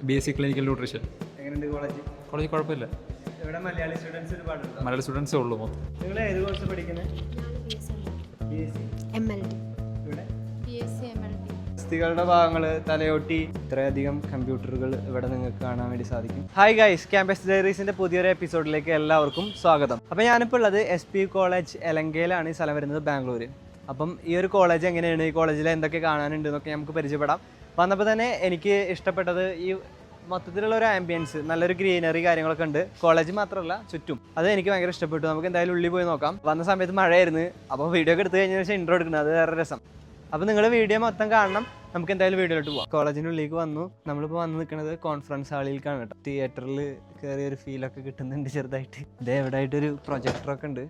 BSc clinical nutrition. എങ്ങനെയുണ്ട് college? College കുഴപ്പമില്ല. ഇവിടെ മലയാളി സ്റ്റുഡൻസ് ഒരുപാടുണ്ട്. മലയാളി സ്റ്റുഡൻസേ ഉള്ളൂ മൊത്തം. നിങ്ങൾ ഏത് കോഴ്സ് പഠിക്കുന്നത്? സ്ത്രീകളുടെ ഭാഗങ്ങൾ, തലയോട്ടി, ഇത്രയധികം കമ്പ്യൂട്ടറുകൾ ഇവിടെ നിങ്ങൾക്ക് കാണാൻ വേണ്ടി സാധിക്കും. ഹായ് ഗൈസ്, ക്യാമ്പസ് ഡയറീസിന്റെ പുതിയൊരു എപ്പിസോഡിലേക്ക് എല്ലാവർക്കും സ്വാഗതം. അപ്പോൾ ഞാനിപ്പോൾ ഉള്ളത് SP കോളേജ് എലങ്കയിലാണ്. ഈ സ്ഥലം വരുന്നത് ബാംഗ്ലൂർ. അപ്പം ഈ ഒരു കോളേജ് എങ്ങനെയാണ്, ഈ കോളേജിൽ എന്തൊക്കെ കാണാനുണ്ട് എന്നൊക്കെ നമുക്ക് പരിചയപ്പെടാം. വന്നപ്പോൾ തന്നെ എനിക്ക് ഇഷ്ടപ്പെട്ടത് ഈ മൊത്തത്തിലുള്ള ഒരു ആംബിയൻസ്, നല്ലൊരു ഗ്രീനറി കാര്യങ്ങളൊക്കെ ഉണ്ട്. കോളേജ് മാത്രമല്ല ചുറ്റും, അത് എനിക്ക് ഭയങ്കര ഇഷ്ടപ്പെട്ടു. നമുക്ക് എന്തായാലും ഉള്ളിൽ പോയി നോക്കാം. വന്ന സമയത്ത് മഴയായിരുന്നു, അപ്പോൾ വീഡിയോ ഒക്കെ എടുത്തു കഴിഞ്ഞ ശേഷം ഇൻട്രോ എടുക്കുന്നത് അത് വേറെ രസം. അപ്പോൾ നിങ്ങൾ വീഡിയോ മൊത്തം കാണണം. നമുക്ക് എന്തായാലും വീഡിയോയിലോട്ട് പോകാം. കോളേജിൻ്റെ ഉള്ളിലേക്ക് വന്നു. നമ്മളിപ്പോൾ വന്ന് നിൽക്കുന്നത് കോൺഫറൻസ് ഹാളിലേക്കാണ് കേട്ടോ. തിയേറ്ററിൽ കയറിയൊരു ഫീലൊക്കെ കിട്ടുന്നുണ്ട് ചെറുതായിട്ട്. ഇതേ എവിടെയായിട്ടൊരു പ്രൊജക്ടറൊക്കെ ഉണ്ട്.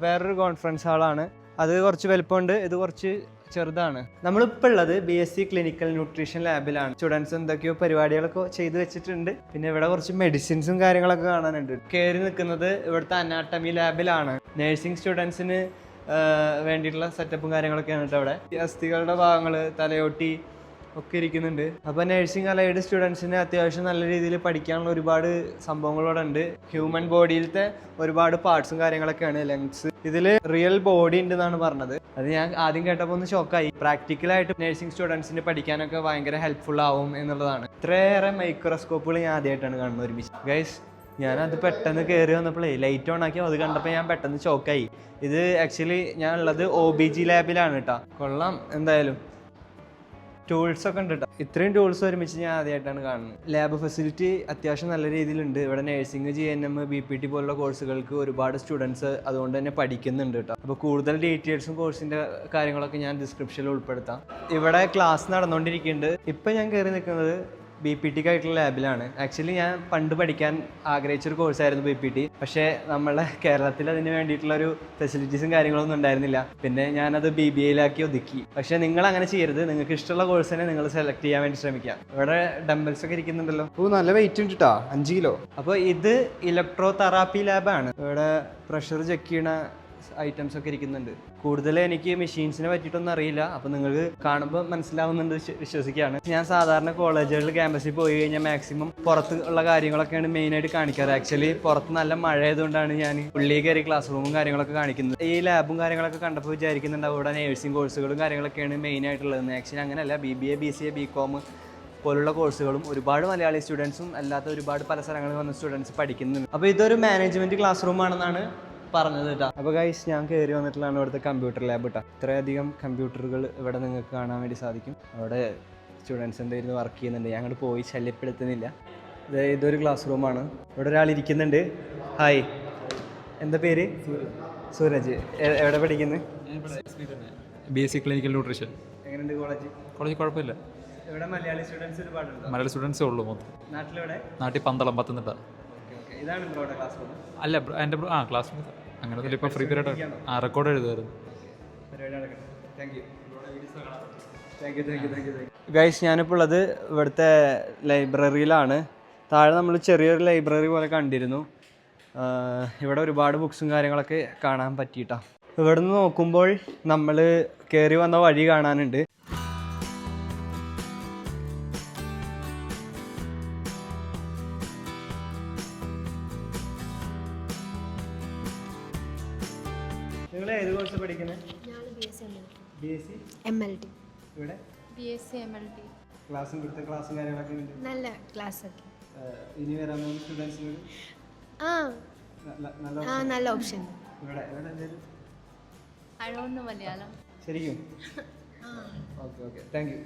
വേറൊരു കോൺഫറൻസ് ഹാളാണ്. അത് കുറച്ച് വലുപ്പമുണ്ട്, ഇത് കുറച്ച് ചെറുതാണ്. നമ്മളിപ്പോൾ ഉള്ളത് BSc ക്ലിനിക്കൽ ന്യൂട്രീഷൻ ലാബിലാണ്. സ്റ്റുഡൻസ് എന്തൊക്കെയോ പരിപാടികളൊക്കെ ചെയ്ത് വെച്ചിട്ടുണ്ട്. പിന്നെ ഇവിടെ കുറച്ച് മെഡിസിൻസും കാര്യങ്ങളൊക്കെ കാണാനുണ്ട്. കയറി നിൽക്കുന്നത് ഇവിടുത്തെ അനാട്ടമി ലാബിലാണ്. നേഴ്സിംഗ് സ്റ്റുഡൻസിന് വേണ്ടിയിട്ടുള്ള സെറ്റപ്പും കാര്യങ്ങളൊക്കെയാണ് കേട്ടോ. അവിടെ അസ്ഥികളുടെ ഭാഗങ്ങൾ, തലയോട്ടി ഒക്കെ ഇരിക്കുന്നുണ്ട്. അപ്പോൾ നഴ്സിംഗ് അലൈഡ് സ്റ്റുഡൻസിന് അത്യാവശ്യം നല്ല രീതിയിൽ പഠിക്കാനുള്ള ഒരുപാട് സംഭവങ്ങളോടെ ഉണ്ട്. ഹ്യൂമൻ ബോഡിയിലത്തെ ഒരുപാട് പാർട്സും കാര്യങ്ങളൊക്കെയാണ്. ലങ്സ്, ഇതിൽ റിയൽ ബോഡി ഉണ്ട് എന്നാണ് പറഞ്ഞത്. അത് ഞാൻ ആദ്യം കേട്ടപ്പോൾ ഒന്ന് ഷോക്കായി. പ്രാക്ടിക്കലായിട്ട് നഴ്സിംഗ് സ്റ്റുഡൻസിന് പഠിക്കാനൊക്കെ ഭയങ്കര ഹെൽപ്ഫുൾ ആവും എന്നുള്ളതാണ്. ഇത്രയേറെ മൈക്രോസ്കോപ്പുകൾ ഞാൻ ആദ്യമായിട്ടാണ് കാണുന്നത് ഒരുമിച്ച്. ഗൈസ്, ഞാനത് പെട്ടെന്ന് കയറി വന്നപ്പോഴേ ലൈറ്റ് ഓൺ ആക്കി അത് കണ്ടപ്പോൾ ഞാൻ പെട്ടെന്ന് ഷോക്കായി. ഇത് ആക്ച്വലി ഞാൻ ഉള്ളത് OBG ലാബിലാണ് കേട്ടോ. കൊള്ളാം എന്തായാലും. ടൂൾസൊക്കെ ഉണ്ട് കേട്ടോ. ഇത്രയും ടൂൾസ് ഒരുമിച്ച് ഞാൻ ആദ്യമായിട്ടാണ് കാണുന്നത്. ലാബ് ഫെസിലിറ്റി അത്യാവശ്യം നല്ല രീതിയിലുണ്ട്. ഇവിടെ നഴ്സിംഗ്, GNM, BPT പോലുള്ള കോഴ്സുകൾക്ക് ഒരുപാട് സ്റ്റുഡൻസ് അതുകൊണ്ട് തന്നെ പഠിക്കുന്നുണ്ട് കേട്ടോ. അപ്പോൾ കൂടുതൽ ഡീറ്റെയിൽസും കോഴ്സിൻ്റെ കാര്യങ്ങളൊക്കെ ഞാൻ ഡിസ്ക്രിപ്ഷനിൽ ഉൾപ്പെടുത്താം. ഇവിടെ ക്ലാസ് നടന്നുകൊണ്ടിരിക്കുന്നുണ്ട്. ഇപ്പം ഞാൻ കയറി നിൽക്കുന്നത് BPTക്കായിട്ടുള്ള ലാബിലാണ്. ആക്ച്വലി ഞാൻ പണ്ട് പഠിക്കാൻ ആഗ്രഹിച്ചൊരു കോഴ്സായിരുന്നു BPT. പക്ഷേ നമ്മളെ കേരളത്തിൽ അതിന് വേണ്ടിയിട്ടുള്ളൊരു ഫെസിലിറ്റീസും കാര്യങ്ങളൊന്നും ഉണ്ടായിരുന്നില്ല. പിന്നെ ഞാനത് BBAയിലാക്കി ഒതുക്കി. പക്ഷേ നിങ്ങൾ അങ്ങനെ ചെയ്യരുത്. നിങ്ങൾക്ക് ഇഷ്ടമുള്ള കോഴ്സിനെ നിങ്ങൾ സെലക്ട് ചെയ്യാൻ വേണ്ടി ശ്രമിക്കുക. ഇവിടെ ഡംബൽസ് ഒക്കെ ഇരിക്കുന്നുണ്ടല്ലോ. നല്ല വെയിറ്റ് ഉണ്ട് കേട്ടോ, 5 കിലോ. അപ്പോൾ ഇത് ഇലക്ട്രോ തെറാപ്പി ലാബാണ്. ഇവിടെ പ്രഷർ ചെക്ക് ചെയ്യണ ഐറ്റംസ് ഒക്കെ ഇരിക്കുന്നുണ്ട്. കൂടുതൽ എനിക്ക് മെഷീൻസിനെ പറ്റിയിട്ടൊന്നും അറിയില്ല. അപ്പോൾ നിങ്ങൾക്ക് കാണുമ്പോൾ മനസ്സിലാവുന്നുണ്ട് വിശ്വസിക്കുകയാണ്. ഞാൻ സാധാരണ കോളേജുകളിൽ ക്യാമ്പസിൽ പോയി കഴിഞ്ഞാൽ മാക്സിമം പുറത്ത് ഉള്ള കാര്യങ്ങളൊക്കെയാണ് മെയിനായിട്ട് കാണിക്കാറ്. ആക്ച്വലി പുറത്ത് നല്ല മഴ ആയതുകൊണ്ടാണ് ഞാൻ ഉള്ളിൽ കയറി ക്ലാസ് റൂമും കാര്യങ്ങളൊക്കെ കാണിക്കുന്നത്. ഈ ലാബും കാര്യങ്ങളൊക്കെ കണ്ടപ്പോൾ വിചാരിക്കുന്നുണ്ടാവും ഇവിടെ നേഴ്സിംഗ് കോഴ്സുകളും കാര്യങ്ങളൊക്കെയാണ് മെയിനായിട്ടുള്ളത്. ആക്ച്വലി അങ്ങനെയല്ല. BBA, BCA, BCom പോലുള്ള കോഴ്സുകളും ഒരുപാട് മലയാളി സ്റ്റുഡൻസും അല്ലാത്ത ഒരുപാട് പല സ്ഥലങ്ങളിൽ വന്ന സ്റ്റുഡൻസ് പഠിക്കുന്നുണ്ട്. അപ്പോൾ ഇതൊരു മാനേജ്മെൻറ്റ് ക്ലാസ് റൂമാണെന്നാണ് പറഞ്ഞത് കേട്ടോ. അപ്പോൾ ഗൈസ്, ഞാൻ കയറി വന്നിട്ടുള്ളതാണ് ഇവിടുത്തെ കമ്പ്യൂട്ടർ ലാബ് കേട്ടോ. ഇത്രയധികം കമ്പ്യൂട്ടറുകൾ ഇവിടെ നിങ്ങൾക്ക് കാണാൻ വേണ്ടി സാധിക്കും. അവിടെ സ്റ്റുഡൻസ് എന്തായിരുന്നു വർക്ക് ചെയ്യുന്നുണ്ട്. ഞാൻ അങ്ങോട്ട് പോയി ശല്യപ്പെടുത്തുന്നില്ല. ഇതൊരു ക്ലാസ് റൂമാണ്. ഇവിടെ ഒരാൾ ഇരിക്കുന്നുണ്ട്. ഹായ്, എന്താ പേര്? സൂരജ്. എവിടെ പഠിക്കുന്നത്? BSc clinical nutrition. എങ്ങനെയുണ്ട് കോളേജ്? കോളേജ് കുഴപ്പമില്ല. ഇവിടെ മലയാളി സ്റ്റുഡൻസ് ഒരുപാടുണ്ട്. മലയാളി സ്റ്റുഡൻസേ ഉള്ളൂ മൊത്തം. നാട്ടിലെവിടെ? നാട്ടിൽ പന്തളം, പത്തനംതിട്ട. ഇതാണ് ബ്രോയുടെ ക്ലാസ് റൂം? അല്ല, എൻ്റെ ക്ലാസ് അങ്ങനെ ഇപ്പോൾ ഫ്രീ പീരീഡ് റെക്കോർഡ് എഴുതുമായിരുന്നു. ഗൈസ്, ഞാനിപ്പോൾ ഉള്ളത് ഇവിടുത്തെ ലൈബ്രറിയിലാണ്. താഴെ നമ്മൾ ചെറിയൊരു ലൈബ്രറി പോലെ കണ്ടിരുന്നു. ഇവിടെ ഒരുപാട് ബുക്സും കാര്യങ്ങളൊക്കെ കാണാൻ പറ്റിയിട്ടാണ്. ഇവിടെ നിന്ന് നോക്കുമ്പോൾ നമ്മൾ കയറി വന്ന വഴി കാണാനുണ്ട്. നിങ്ങൾ ഏത് കോഴ്സ് പഠിക്കുന്നത്? BSc MLT. ഇവിടെ BSc MLT. ക്ലാസ്സും ഇവിടുത്തെ ക്ലാസ്സും കാര്യങ്ങളൊക്കെ ഉണ്ട്. നല്ല ക്ലാസ് ഒക്കെ. ഇനി വരാൻ പോകുന്ന സ്റ്റുഡൻസിന് നല്ല ഓപ്ഷൻ. ഇവിടെ അഴോന്ന് മലയാളം ശരിക്കും? Okay, thank you.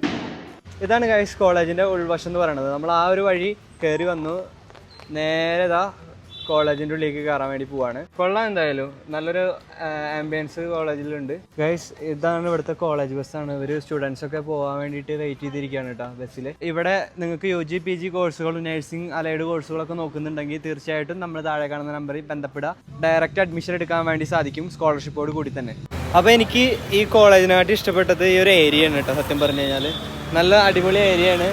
ഇതാണ് ഗൈസ് കോളേജിൻ്റെ ഉൾവശം എന്ന് പറയുന്നത്. നമ്മൾ ആ ഒരു വഴി കയറി വന്നു. നേരെ കോളേജിൻ്റെ ഉള്ളിലേക്ക് കയറാൻ വേണ്ടി പോവാണ്. കൊള്ളാം എന്തായാലും. നല്ലൊരു ആംബിയൻസ് കോളേജിലുണ്ട്. ഗൈസ്, ഇതാണ് ഇവിടുത്തെ കോളേജ് ബസ്സാണ്. ഇവർ സ്റ്റുഡൻസൊക്കെ പോകാൻ വേണ്ടിയിട്ട് വെയിറ്റ് ചെയ്തിരിക്കുകയാണ് കേട്ടോ ബസ്സിൽ. ഇവിടെ നിങ്ങൾക്ക് UG PG കോഴ്സുകളും നഴ്സിംഗ് അലൈഡ് കോഴ്സുകളൊക്കെ നോക്കുന്നുണ്ടെങ്കിൽ തീർച്ചയായിട്ടും നമ്മൾ താഴെ കാണുന്ന നമ്പറിൽ ബന്ധപ്പെടുക. ഡയറക്റ്റ് അഡ്മിഷൻ എടുക്കാൻ വേണ്ടി സാധിക്കും, സ്കോളർഷിപ്പോട് കൂടി തന്നെ. അപ്പോൾ എനിക്ക് ഈ കോളേജിനായിട്ട് ഇഷ്ടപ്പെട്ടത് ഈ ഒരു ഏരിയ ആണ് കേട്ടോ. സത്യം പറഞ്ഞു കഴിഞ്ഞാൽ നല്ല അടിപൊളി ഏരിയ ആണ്.